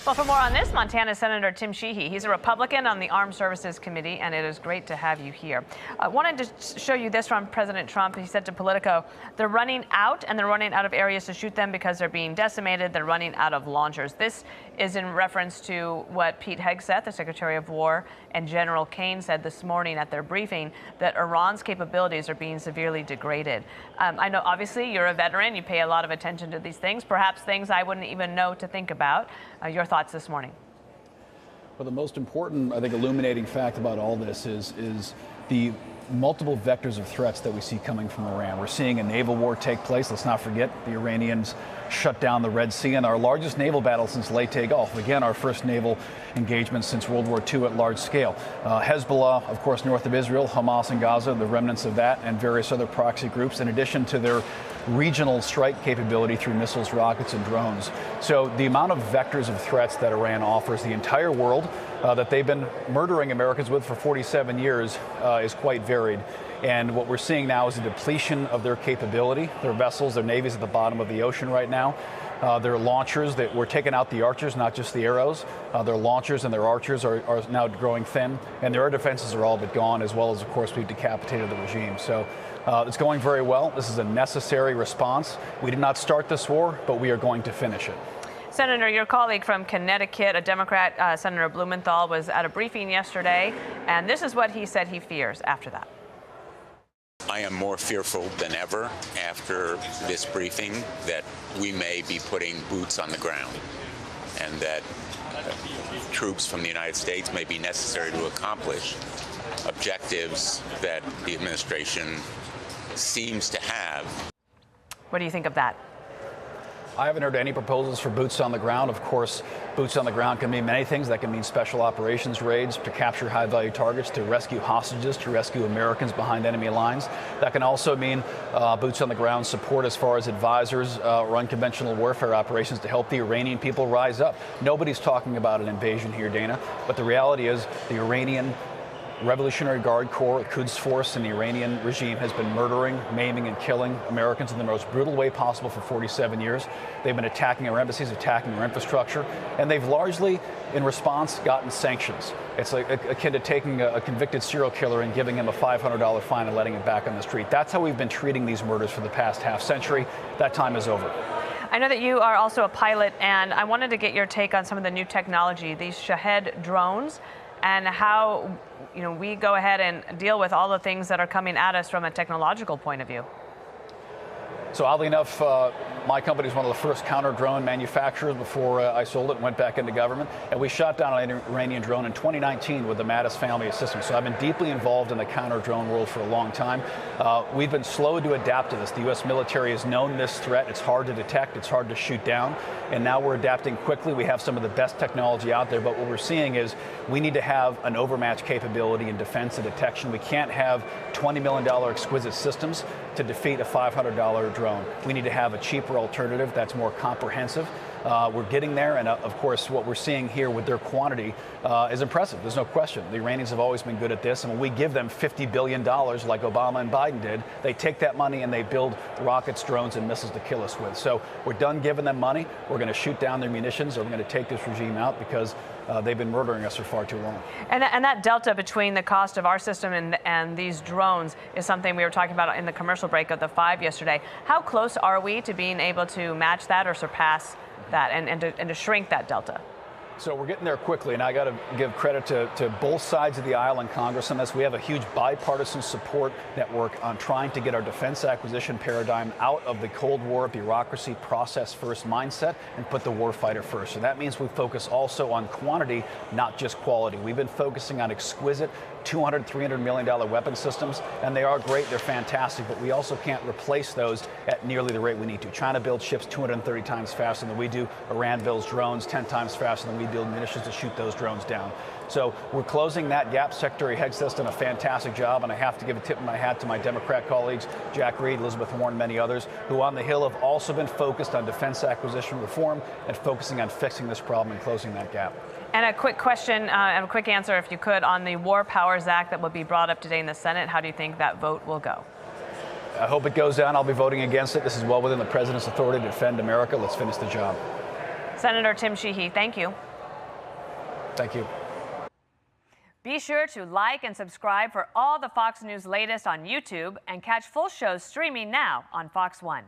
Well, for more on this, Montana Senator Tim Sheehy. He's a Republican on the Armed Services Committee, and it is great to have you here. I wanted to show you this from President Trump. He said to Politico, they're running out, and they're running out of areas to shoot them because they're being decimated. They're running out of launchers. This is in reference to what Pete Hegseth, the Secretary of War, and General Kane said this morning at their briefing, that Iran's capabilities are being severely degraded. I know, obviously, you're a veteran. You pay a lot of attention to these things, perhaps things I wouldn't even know to think about. Your thoughts this morning? Well, the most important, I think, illuminating fact about all this is the multiple vectors of threats that we see coming from Iran. We're seeing a naval war take place. Let's not forget the Iranians shut down the Red Sea, and our largest naval battle since Leyte Gulf. Again, our first naval engagement since World War II at large scale. Hezbollah, of course, north of Israel, Hamas in Gaza, the remnants of that, and various other proxy groups, in addition to their regional strike capability through missiles, rockets, and drones. So the amount of vectors of threats that Iran offers the entire world that they've been murdering Americans with for 47 years is quite varied. And what we're seeing now is a depletion of their capability. Their vessels, their navies at the bottom of the ocean right now. Their launchers, that we're taking out the archers, not just the arrows. Their launchers and their archers are now growing thin, and their air defenses are all but gone, as well as, of course, we've decapitated the regime. So it's going very well. This is a necessary response. We did not start this war, but we are going to finish it. Senator, your colleague from Connecticut, a Democrat, Senator Blumenthal, was at a briefing yesterday, and this is what he said he fears after that. I am more fearful than ever after this briefing that we may be putting boots on the ground and that troops from the United States may be necessary to accomplish objectives that the administration seems to have. What do you think of that? I haven't heard any proposals for boots on the ground. Of course, boots on the ground can mean many things. That can mean special operations raids to capture high-value targets, to rescue hostages, to rescue Americans behind enemy lines. That can also mean boots on the ground support as far as advisors or unconventional warfare operations to help the Iranian people rise up. Nobody's talking about an invasion here, Dana, but the reality is the Iranian Revolutionary Guard Corps, Quds Force, and the Iranian regime has been murdering, maiming, and killing Americans in the most brutal way possible for 47 years. They've been attacking our embassies, attacking our infrastructure, and they've largely, in response, gotten sanctions. It's like akin to taking a convicted serial killer and giving him a $500 fine and letting him back on the street. That's how we've been treating these murders for the past half century. That time is over. I know that you are also a pilot, and I wanted to get your take on some of the new technology, these Shahed drones, and how we go ahead and deal with all the things that are coming at us from a technological point of view. So oddly enough, my company is one of the first counter-drone manufacturers before I sold it and went back into government. And we shot down an Iranian drone in 2019 with the Mattis family of systems. So I've been deeply involved in the counter-drone world for a long time. We've been slow to adapt to this. The U.S. military has known this threat. It's hard to detect. It's hard to shoot down. And now we're adapting quickly. We have some of the best technology out there. But what we're seeing is we need to have an overmatch capability in defense and detection. We can't have $20 million exquisite systems to defeat a $500 drone. We need to have a cheaper alternative that's more comprehensive. We're getting there, and of course, what we're seeing here with their quantity is impressive. There's no question. The Iranians have always been good at this, and when we give them $50 billion like Obama and Biden did, they take that money and they build rockets, drones, and missiles to kill us with. So we're done giving them money. We're going to shoot down their munitions, or we're going to take this regime out because they've been murdering us for far too long. And that delta between the cost of our system and these drones is something we were talking about in the commercial break of the 5 yesterday. How close are we to being able to match that or surpass that and to shrink that delta? So we're getting there quickly, and I got to give credit to both sides of the aisle in Congress on this. We have a huge bipartisan support network on trying to get our defense acquisition paradigm out of the Cold War bureaucracy process-first mindset and put the warfighter first. So that means we focus also on quantity, not just quality. We've been focusing on exquisite $200, $300 million weapon systems, and they are great, they're fantastic, but we also can't replace those at nearly the rate we need to. China builds ships 230 times faster than we do. Iran builds drones 10 times faster than we build munitions to shoot those drones down. So we're closing that gap. Secretary Hegseth's done a fantastic job, and I have to give a tip of my hat to my Democrat colleagues, Jack Reed, Elizabeth Warren, and many others, who on the Hill have also been focused on defense acquisition reform and focusing on fixing this problem and closing that gap. And a quick question and a quick answer, if you could, on the War Powers Act that will be brought up today in the Senate. How do you think that vote will go? I hope it goes down. I'll be voting against it. This is well within the president's authority to defend America. Let's finish the job. Senator Tim Sheehy, thank you. Thank you. Be sure to like and subscribe for all the Fox News latest on YouTube and catch full shows streaming now on Fox One.